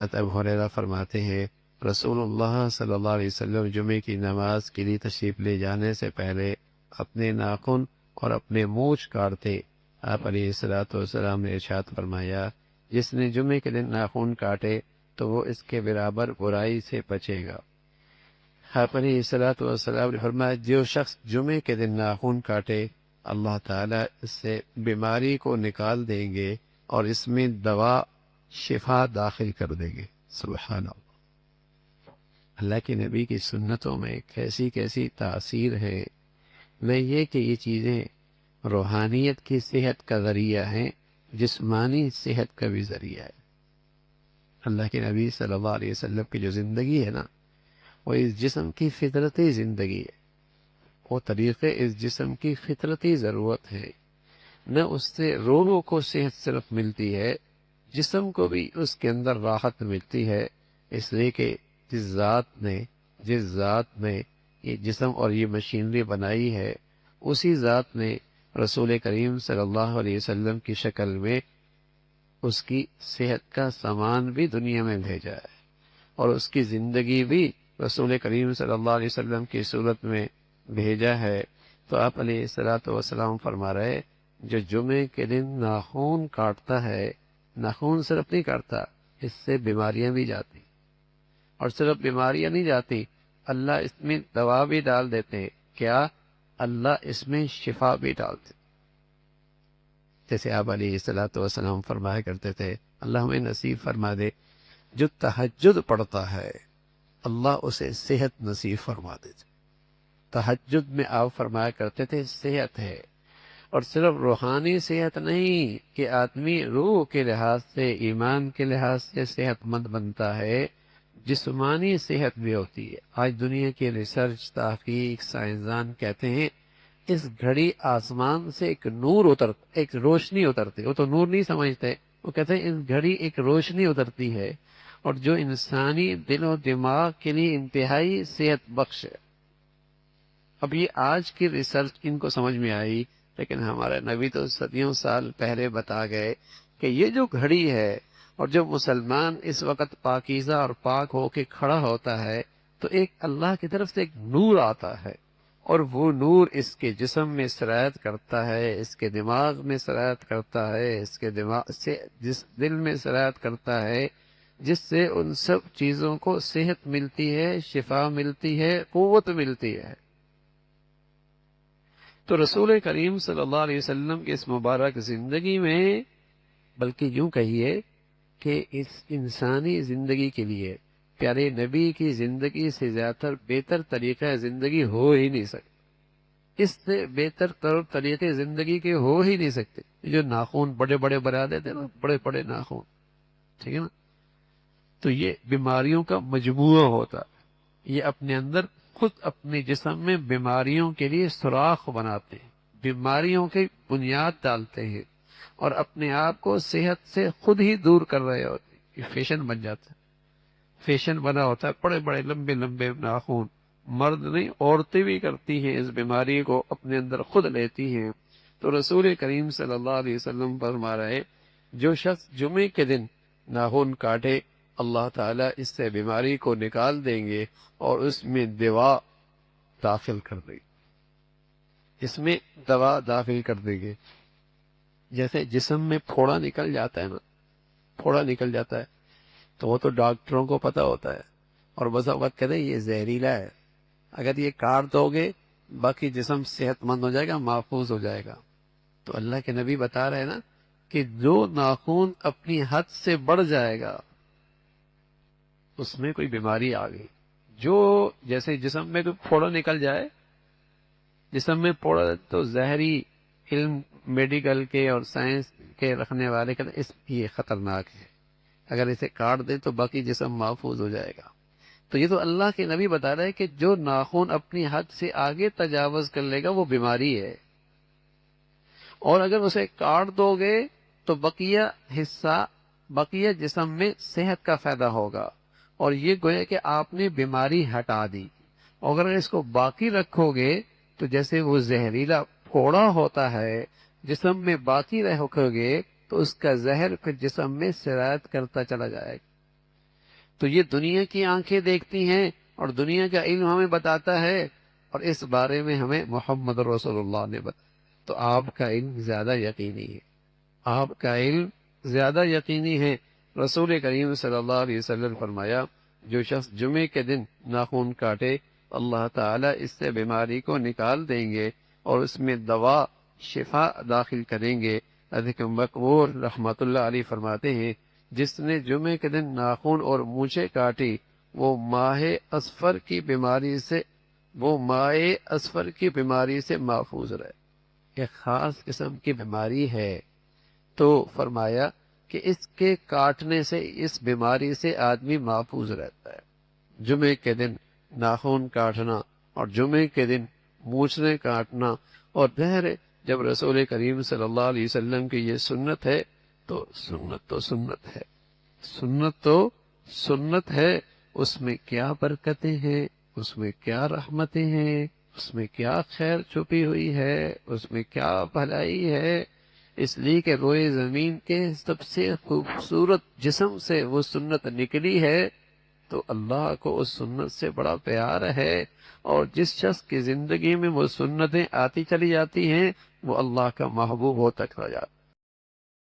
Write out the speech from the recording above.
ابو ہریرہ فرماتے ہیں رسول اللہ صلی اللہ علیہ وسلم جمعے کی نماز کے لیے تشریف لے جانے سے پہلے اپنے ناخن اور اپنے مونچھ کاٹتے۔ آپ علیہ الصلوۃ والسلام نے ارشاد فرمایا جس نے جمعے کے دن ناخن کاٹے تو وہ اس کے برابر برائی سے بچے گا۔ آپ علیہ الصلوۃ والسلام نے فرمایا جو شخص جمعے کے دن ناخن کاٹے اللہ تعالیٰ اس سے بیماری کو نکال دیں گے اور اس میں دوا شفا داخل کر دیں گے۔ سبحان اللہ، اللہ کے نبی کی سنتوں میں کیسی کیسی تاثیر ہے۔ میں یہ کہ یہ چیزیں روحانیت کی صحت کا ذریعہ ہیں، جسمانی صحت کا بھی ذریعہ ہے۔ اللہ کے نبی صلی اللہ علیہ وسلم کی جو زندگی ہے نا، وہ اس جسم کی فطرتی زندگی ہے، وہ طریقے اس جسم کی فطرتی ضرورت ہے۔ نہ اس سے روحوں کو صحت صرف ملتی ہے، جسم کو بھی اس کے اندر راحت ملتی ہے، اس لیے کہ جس ذات نے یہ جسم اور یہ مشینری بنائی ہے، اسی ذات نے رسول کریم صلی اللہ علیہ وسلم کی شکل میں اس کی صحت کا سامان بھی دنیا میں بھیجا ہے، اور اس کی زندگی بھی رسول کریم صلی اللہ علیہ وسلم کی صورت میں بھیجا ہے۔ تو آپ علیہ الصلوۃ والسلام فرما رہے جو جمعے کے دن ناخون کاٹتا ہے، ناخون صرف نہیں کاٹتا، اس سے بیماریاں بھی جاتی، اور صرف بیماریاں نہیں جاتی، اللہ اس میں دوا بھی ڈال دیتے ہیں۔ کیا؟ اللہ اس میں شفا بھی ڈالتے۔ جیسے آپ علیہ الصلوۃ والسلام فرمایا کرتے تھے اللہ ہمیں نصیب فرما دے جو تہجد پڑھتا ہے اللہ اسے صحت نصیب فرما دیتے۔ تہجد میں آپ فرمایا کرتے تھے صحت ہے، اور صرف روحانی صحت نہیں کہ آدمی روح کے لحاظ سے، ایمان کے لحاظ سے صحت مند بنتا ہے، جسمانی صحت بھی ہوتی ہے۔ آج دنیا کی ریسرچ، تحقیق، سائنسدان کہتے ہیں اس گھڑی آسمان سے ایک روشنی اترتی، وہ تو نور نہیں سمجھتے، وہ کہتے ہیں اس گھڑی ایک روشنی اترتی ہے، اور جو انسانی دل و دماغ کے لیے انتہائی صحت بخش ہے۔ اب یہ آج کی ریسرچ ان کو سمجھ میں آئی، لیکن ہمارے نبی تو صدیوں سال پہلے بتا گئے کہ یہ جو گھڑی ہے، اور جو مسلمان اس وقت پاکیزہ اور پاک ہو کے کھڑا ہوتا ہے تو ایک اللہ کی طرف سے ایک نور آتا ہے، اور وہ نور اس کے جسم میں سرایت کرتا ہے، اس کے دماغ میں سرایت کرتا ہے، اس کے دماغ سے جس دل میں سرایت کرتا ہے، جس سے ان سب چیزوں کو صحت ملتی ہے، شفا ملتی ہے، قوت ملتی ہے۔ تو رسول کریم صلی اللہ علیہ وسلم کی اس مبارک زندگی میں، بلکہ یوں کہیے کہ اس انسانی زندگی کے لیے پیارے نبی کی زندگی سے زیادہ بہتر طریقہ زندگی ہو ہی نہیں سکتا، اس سے بہتر طریقے زندگی کے ہو ہی نہیں سکتے۔ جو ناخون بڑے بڑے بنا دیتے نا، بڑے بڑے ناخون، ٹھیک ہے نا، تو یہ بیماریوں کا مجموعہ ہوتا ہے، یہ اپنے اندر خود اپنے جسم میں بیماریوں کے لیے سوراخ بناتے ہیں، بیماریوں کی بنیاد ڈالتے ہیں، اور اپنے آپ کو صحت سے خود ہی دور کر رہے ہوتے ہیں۔ یہ فیشن بن جاتا ہے، فیشن بنا ہوتا ہے، بڑے بڑے لمبے لمبے ناخون، مرد نہیں عورتیں بھی کرتی ہیں، اس بیماری کو اپنے اندر خود لیتی ہیں۔ تو رسول کریم صلی اللہ علیہ وسلم فرما رہے جو شخص جمعے کے دن ناخن کاٹے اللہ تعالیٰ اس سے بیماری کو نکال دیں گے اور اس میں دوا داخل کر دیں گے، اس میں دوا داخل کر دیں گے۔ جیسے جسم میں پھوڑا نکل جاتا ہے نا، پھوڑا نکل جاتا ہے تو وہ تو ڈاکٹروں کو پتہ ہوتا ہے، اور بس اوقات کہتے ہیں یہ زہریلا ہے، اگر یہ کاٹ دو گے باقی جسم صحت مند ہو جائے گا، محفوظ ہو جائے گا۔ تو اللہ کے نبی بتا رہے ہیں نا کہ جو ناخون اپنی حد سے بڑھ جائے گا اس میں کوئی بیماری آ گئی، جو جیسے جسم میں کوئی پھوڑا نکل جائے، جسم میں پھوڑا تو ظاہری علم میڈیکل کے اور سائنس کے رکھنے والے کہتے ہیں اس یہ خطرناک ہے، اگر اسے کاٹ دیں تو باقی جسم محفوظ ہو جائے گا۔ تو یہ تو اللہ کے نبی بتا رہے ہیں کہ جو ناخن اپنی حد سے آگے تجاوز کر لے گا وہ بیماری ہے، اور اگر اسے کاٹ دو گے تو بقیہ جسم میں صحت کا فائدہ ہوگا، اور یہ گویا کہ آپ نے بیماری ہٹا دی۔ اور اگر اس کو باقی رکھو گے تو جیسے وہ زہریلا پھوڑا ہوتا ہے جسم میں باقی رکھو گے تو اس کا زہر پھر جسم میں سرایت کرتا چلا جائے گا، تو یہ دنیا کی آنکھیں دیکھتی ہیں اور دنیا کا علم ہمیں بتاتا ہے، اور اس بارے میں ہمیں محمد رسول اللہ نے بتایا۔ تو آپ کا علم زیادہ یقینی ہے، آپ کا علم زیادہ یقینی ہے۔ رسول کریم صلی اللہ علیہ وسلم فرمایا، جو شخص جمعے کے دن ناخن کاٹے اللہ تعالیٰ اس سے بیماری کو نکال دیں گے اور اس میں دوا شفا داخل کریں گے۔ حضرت مقبول رحمۃ اللہ علیہ فرماتے ہیں، جس نے جمعے کے دن ناخن اور مونچھیں کاٹی وہ ماہ اصفر کی بیماری سے محفوظ رہے۔ ایک خاص قسم کی بیماری ہے، تو فرمایا کہ اس کے کاٹنے سے، اس بیماری سے آدمی محفوظ رہتا ہے۔ جمعے کے دن ناخن کاٹنا اور جمعے کے دن مونچھیں کاٹنا، اور ظاہر ہے جب رسول کریم صلی اللہ علیہ وسلم کی یہ سنت ہے تو سنت ہے، سنت تو سنت ہے۔ اس میں کیا برکتیں ہیں، اس میں کیا رحمتیں ہیں، اس میں کیا خیر چھپی ہوئی ہے، اس میں کیا بھلائی ہے۔ اس لیے کہ روئے زمین کے سب سے خوبصورت جسم سے وہ سنت نکلی ہے، تو اللہ کو اس سنت سے بڑا پیار ہے، اور جس شخص کی زندگی میں وہ سنتیں آتی چلی جاتی ہیں وہ اللہ کا محبوب ہوتا چلا جاتا ہے۔